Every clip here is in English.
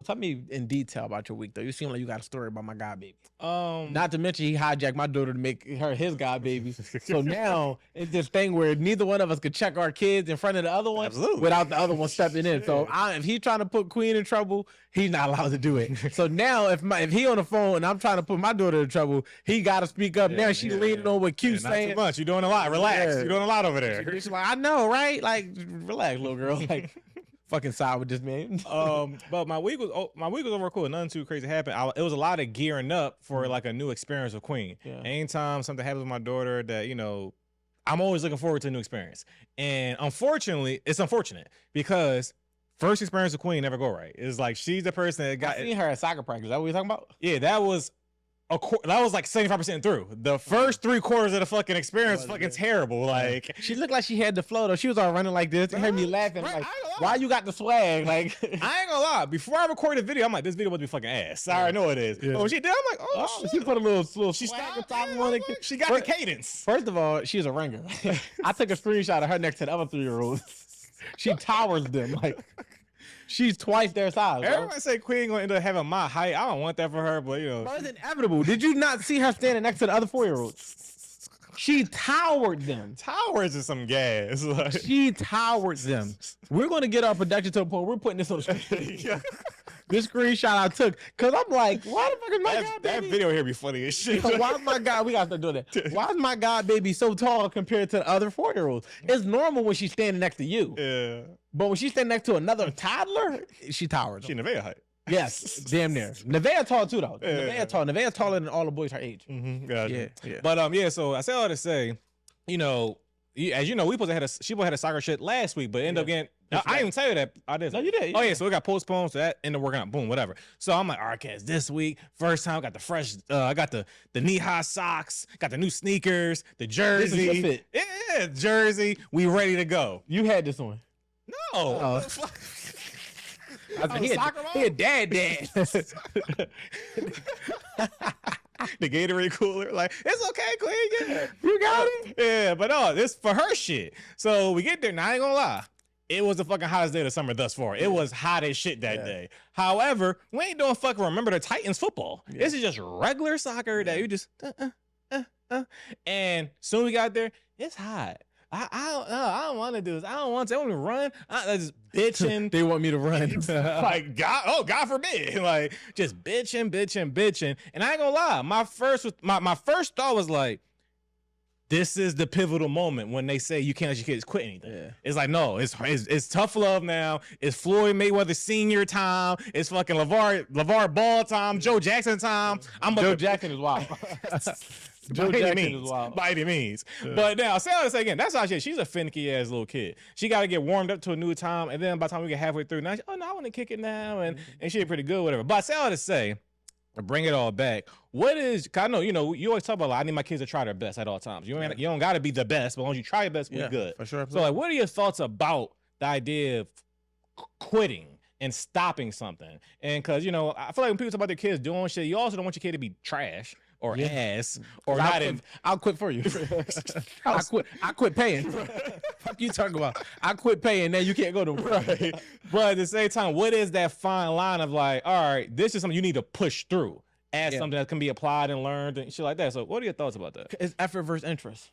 tell me in detail about your week though. You seem like you got a story about my god baby. Um, Not to mention he hijacked my daughter to make her his god baby. So now it's this thing where neither one of us could check our kids in front of the other one without the other one stepping in. So if he's trying to put Queen in trouble, he's not allowed to do it. So now if he on the phone and I'm trying to put my daughter in trouble, he got to speak up. Now she's leaning on what Q's saying. Not too much. You're doing a lot. Relax. You're doing a lot over there. She's like, I know, right? Like, relax, little girl. Like, fucking side with this man. But my week was overall cool. Nothing too crazy happened. It was a lot of gearing up for like a new experience with Queen. Yeah. Anytime something happens with my daughter that, you know, I'm always looking forward to a new experience. And unfortunately, it's unfortunate because first experience with Queen never go right. It's like she's the person that got. I seen her at soccer practice. Is that what you're talking about? Yeah, that was like 75% through. The first 3/4 of the fucking experience fucking terrible. Like she looked like she had the flow though. She was all running like this. It had me laughing. Like, why you got the swag? Like I ain't gonna lie. Before I recorded the video, I'm like, this video must be fucking ass. I already know it is. Yeah. But when she did, I'm like, oh, she put a little she swag on it. She got the cadence. First of all, she's a ringer. I took a screenshot of her next to the other 3-year-olds. She towers them like. She's twice their size. Everybody say Queen gonna end up having my height. I don't want that for her, but you know. But it's inevitable. Did you not see her standing next to the other 4-year-olds? She towered them. Towers is some gas. Like. She towered them. We're gonna get our production to the point. We're putting this on the screen. Yeah. This screenshot I took, cause I'm like, why the fuck is my god baby? That video here be funny as shit. Why is my god? We gotta start doing that. Why is my god baby so tall compared to the other 4-year-olds? It's normal when she's standing next to you. Yeah. But when she's standing next to another toddler, she towers. She Nevaeh height. Yes, damn near. Nevaeh tall too though. Yeah. Nevaeh taller than all the boys her age. Mm-hmm. Gotcha. Yeah. But so I say all to say, you know, as you know, she had a soccer shit last week, but ended up getting. I didn't even tell you that. I did. No, you did. Oh yeah, so it got postponed, so that ended up working out. Boom, whatever. So I'm like, all right, kids, this week, first time, got the fresh. I got the knee-high socks, got the new sneakers, the jersey. This is your fit. Yeah, jersey. We ready to go. You had this one. No. He a dad. The Gatorade cooler, like it's okay, Queen. Yeah. You got it. Yeah, but no, this for her shit. So we get there. Now I ain't gonna lie. It was the fucking hottest day of the summer thus far. It was hot as shit that day. However, we ain't doing fucking Remember the Titans football. This is just regular soccer that you just and soon we got there, it's hot. I don't want to do this. I don't want to run. I just bitching. They want me to run. Like God forbid. Like just bitching. And I ain't gonna lie. My first thought was like, this is the pivotal moment when they say you can't let your kids quit anything. Yeah. It's like, no, it's tough love now. It's Floyd Mayweather Sr. time. It's fucking LeVar Ball time. Joe Jackson time. Joe Jackson is wild. Joe Jackson is wild. By any means. Yeah. But now, say all this again. That's how she's a finicky ass little kid. She got to get warmed up to a new time. And then by the time we get halfway through, now, I want to kick it now. And she pretty good, whatever. But I say all to say, bring it all back. What is, cause I know, you always talk about, like, I need my kids to try their best at all times. You don't got to be the best, but once you try your best, we're good. For sure. So, like, what are your thoughts about the idea of quitting and stopping something? And because, I feel like when people talk about their kids doing shit, you also don't want your kid to be trash or ass or not. I'll quit for you. I quit paying. Fuck you talking about? I quit paying. Now you can't go to work. Right. But at the same time, what is that fine line of like, all right, this is something you need to push through as something that can be applied and learned and shit like that. So what are your thoughts about that? It's effort versus interest.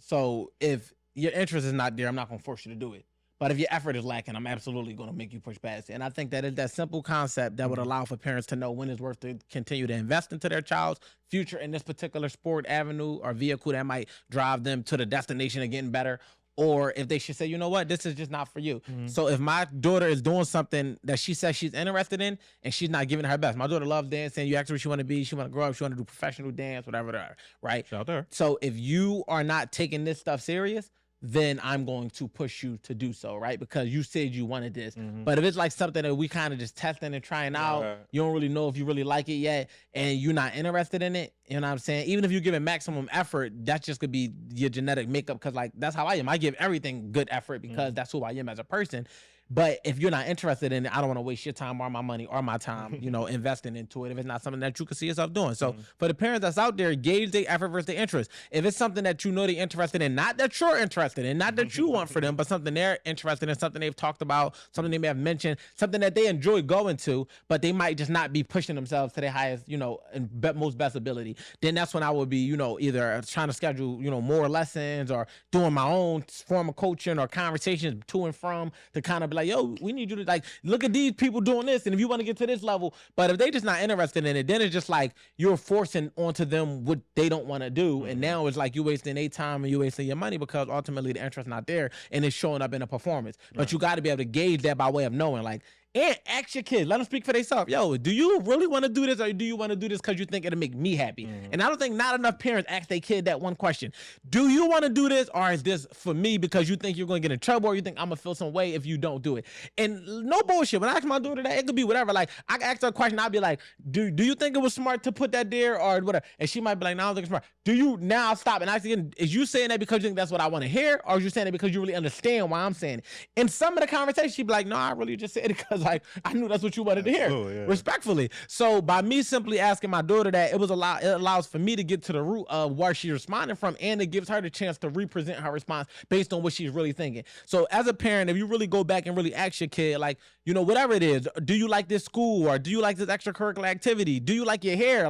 So if your interest is not there, I'm not going to force you to do it. But if your effort is lacking, I'm absolutely going to make you push past it. And I think that is that simple concept that would allow for parents to know when it's worth to continue to invest into their child's future in this particular sport, avenue, or vehicle that might drive them to the destination of getting better. Or if they should say, you know what, this is just not for you. So if my daughter is doing something that she says she's interested in and she's not giving her best, my daughter loves dancing. You ask her what she want to be. She want to grow up. She want to do professional dance, whatever, right? Shout out there. So if you are not taking this stuff serious, then I'm going to push you to do so, right? Because you said you wanted this. But if it's like something that we kind of just testing and trying out, you don't really know if you really like it yet, and you're not interested in it, you know what I'm saying? Even if you give it maximum effort, that's just gonna be your genetic makeup, because like that's how I am. I give everything good effort because that's who I am as a person. But if you're not interested in it, I don't want to waste your time or my money or my time, investing into it if it's not something that you can see yourself doing. So for the parents that's out there, gauge their effort versus their interest. If it's something that they're interested in, not that you're interested in, not that you want for them, but something they're interested in, something they've talked about, something they may have mentioned, something that they enjoy going to, but they might just not be pushing themselves to their highest, and most best ability, then that's when I would be, either trying to schedule, more lessons or doing my own form of coaching or conversations to and from to kind of be like, yo, we need you to look at these people doing this. And if you want to get to this level, but if they just not interested in it, then it's just like you're forcing onto them what they don't want to do. And now it's like you wasting their time and you wasting your money because ultimately the interest not there and it's showing up in a performance. But you got to be able to gauge that by way of knowing, and ask your kids, let them speak for themselves. Yo, do you really want to do this, or do you want to do this because you think it'll make me happy? And I don't think not enough parents ask their kid that one question. Do you want to do this, or is this for me because you think you're going to get in trouble, or you think I'm going to feel some way if you don't do it? And no bullshit. When I ask my daughter that, it could be whatever. I can ask her a question, I'll be like, do you think it was smart to put that there, or whatever? And she might be like, no, I don't think it's smart. Do you now stop and ask again, is you saying that because you think that's what I want to hear, or is you saying it because you really understand why I'm saying it? In some of the conversation, she'd be like, no, I really just said it because I knew that's what you wanted to hear, respectfully. So by me simply asking my daughter that, it allows for me to get to the root of where she's responding from, and it gives her the chance to represent her response based on what she's really thinking. So as a parent, if you really go back and really ask your kid, whatever it is, do you like this school, or do you like this extracurricular activity? Do you like your hair?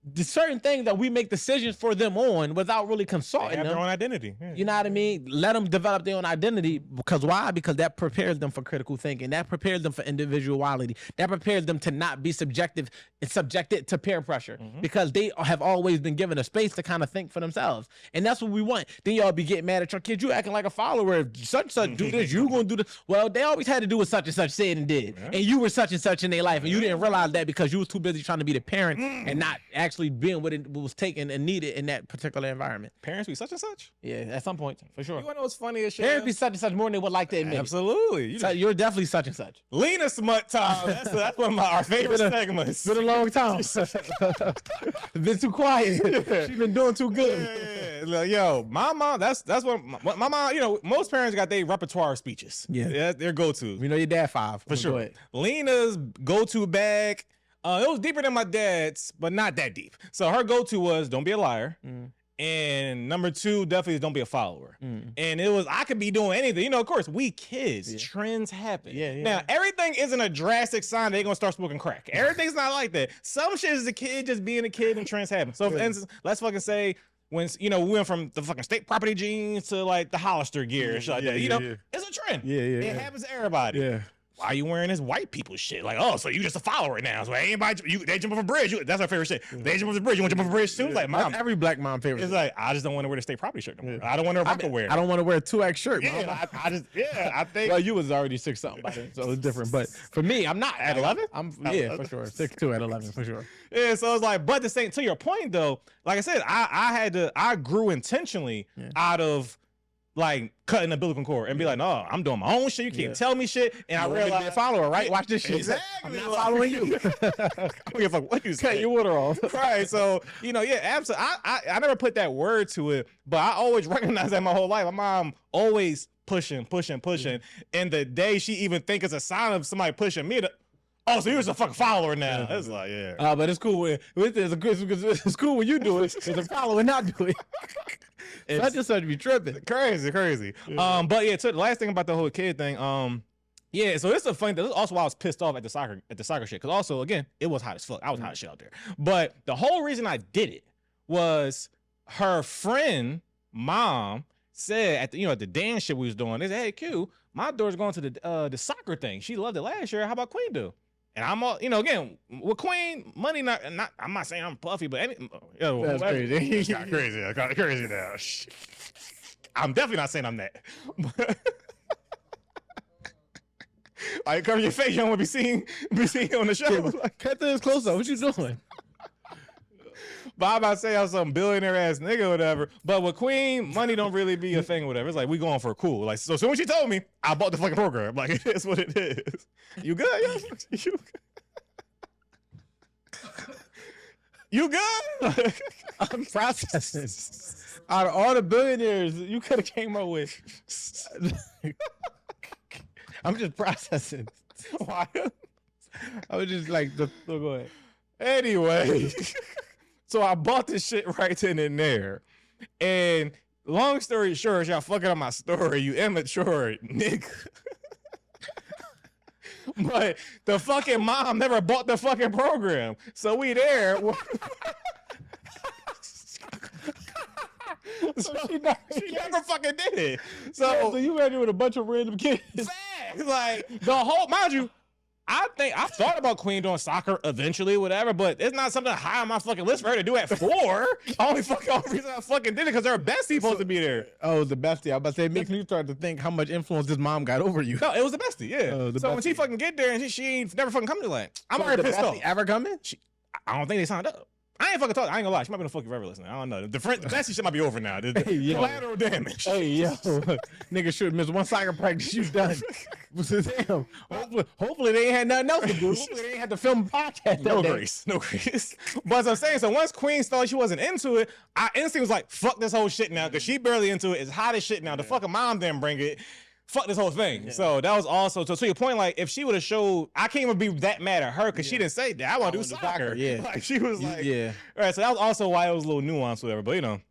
The certain things that we make decisions for them on without really consulting them. They have their own identity. Yeah. You know what I mean? Let them develop their own identity. Because why? Because that prepares them for critical thinking. That prepares them for individuality. That prepares them to not be subjected to peer pressure. Because they have always been given a space to kind of think for themselves. And that's what we want. Then y'all be getting mad at your kids. You acting like a follower. If such and such do this, you going to do this. Well, they always had to do what such and such said and did. Yeah. And you were such and such in their life. And you didn't realize that because you was too busy trying to be the parent and not actually being what it was taken and needed in that particular environment. Parents be such and such? Yeah, at some point, for sure. You want to know what's funny as shit? Parents be such and such more than they would like to admit. Absolutely. You're definitely such and such. Lena Smut time. That's one of our favorite segments. It's been a long time. Been too quiet. She's been doing too good. Yeah. Yo, my mom, that's what my mom, most parents got their repertoire of speeches. Yeah. Their go-to. We know your dad 5. For sure. Lena's go-to bag, it was deeper than my dad's, but not that deep. So her go-to was, don't be a liar. And number 2, definitely don't be a follower. And it was, I could be doing anything. Of course, we kids, trends happen. Now, everything isn't a drastic sign they're going to start smoking crack. Everything's not like that. Some shit is a kid just being a kid and trends happen. So, for instance, let's fucking say, when, we went from the fucking state property jeans to like the Hollister gear. It's a trend. It happens to everybody. Yeah. Why are you wearing this white people shit? So you just a follower now. So anybody, they jump off a bridge. That's our favorite shit. They jump off the bridge. You want to jump off a bridge too? Like, mom. That's every black mom favorite. It's like, I just don't want to wear the state property shirt no more. I don't want to rock wear. I don't want to wear a 2X shirt. Yeah, I think. Well, you was already 6-something by then, so it's different. But for me, I'm not at 11. For sure. 6'2" at 11 for sure. Yeah, so it's like, but the same, to your point though, like I said, I grew intentionally out of cutting the umbilical cord and be like, no, I'm doing my own shit. You can't tell me shit. And I realized, be a follower, right? Watch this shit. Exactly. I'm not following you. What you say? Cut your water off. Right. So, absolutely. I never put that word to it, but I always recognized that my whole life. My mom always pushing. And the day she even think it's a sign of somebody pushing me so you're just a fucking follower now. It's like, but it's cool when it's cool when you do it. It's a follower not do it. Such and such be tripping. Crazy. Yeah. So the last thing about the whole kid thing, so this is a funny thing. This is also why I was pissed off at the soccer shit. Cause also, again, it was hot as fuck. I was hot as shit out there. But the whole reason I did it was her friend, mom, said at the dance shit we was doing, they said, hey Q, my daughter's going to the soccer thing. She loved it last year. How about Queen do? And I'm all, again, with Queen, money not. I'm not saying I'm puffy, but that's crazy. It's kind of crazy. I got crazy now. I'm definitely not saying I'm that. All right, cover your face. You don't want to be seen on the show. Cut this close up. What you doing? But I'm about to say I'm some billionaire ass nigga or whatever. But with Queen, money don't really be a thing or whatever. It's like we going for a cool. Like, so as soon as she told me, I bought the fucking program. Like, it is what it is. You good? You good? I'm processing. Out of all the billionaires you could have came up with, I'm just processing. Why? I was just like, go ahead. Anyway, so I bought this shit right then and there. And long story short, y'all fucking up my story, you immature nigga. But the fucking mom never bought the fucking program. So we there. So she never fucking did it. So you ran with a bunch of random kids. Like the whole, mind you, I think I thought about Queen doing soccer eventually, whatever, but it's not something high on my fucking list for her to do at 4. Only reason I fucking did it because her bestie supposed to be there. Oh, the bestie. I was about to say, it makes me start to think how much influence this mom got over you. No, it was the bestie, yeah. So bestie. when she fucking get there and she ain't never fucking come to like, I'm already pissed off. Ever coming? I don't think they signed up. I ain't fucking talking. I ain't gonna lie. She might be the fuck forever listening. I don't know. The bestie shit might be over now. Collateral damage. Hey, yo. Nigga should miss one soccer practice. You done. Damn. Hopefully they ain't had nothing else to do. Hopefully they ain't had to film a podcast. No grace. But as I'm saying, so once Queen thought she wasn't into it, our instinct was like, fuck this whole shit now, because she barely into it. It's hot as shit now. The fucking mom didn't bring it. Fuck this whole thing. Yeah. So that was also, so to your point, like, if she would have showed, I can't even be that mad at her because she didn't say that. I want to do soccer. Yeah. Like, she was like, yeah. All right, so that was also why it was a little nuanced, whatever, but you know.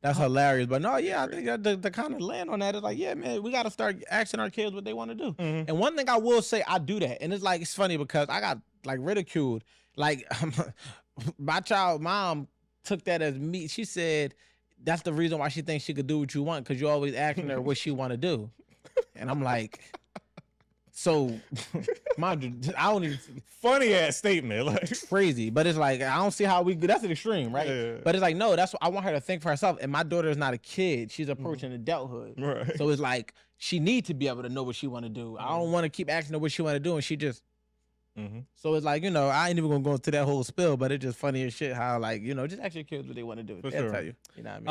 That's hilarious. But no, yeah, I think the kind of land on that is like, yeah, man, we got to start asking our kids what they want to do. Mm-hmm. And one thing I will say, I do that. And it's like, it's funny because I got like ridiculed. Like, my child mom took that as me. She said, that's the reason why she thinks she could do what you want, because you're always asking her what she want to do. And I'm like, so, mind you, I don't even. Funny ass statement, like crazy, but it's like I don't see how we. That's an extreme, right? Yeah. But it's like no, that's what I want her to think for herself. And my daughter is not a kid; she's approaching adulthood. Right. So it's like she needs to be able to know what she want to do. I don't want to keep asking her what she want to do, and she just. So it's like, you know, I ain't even gonna go into that whole spill, but it's just funny as shit how, like, you know, just ask your kids what they want to do. They'll tell you. You know what I mean?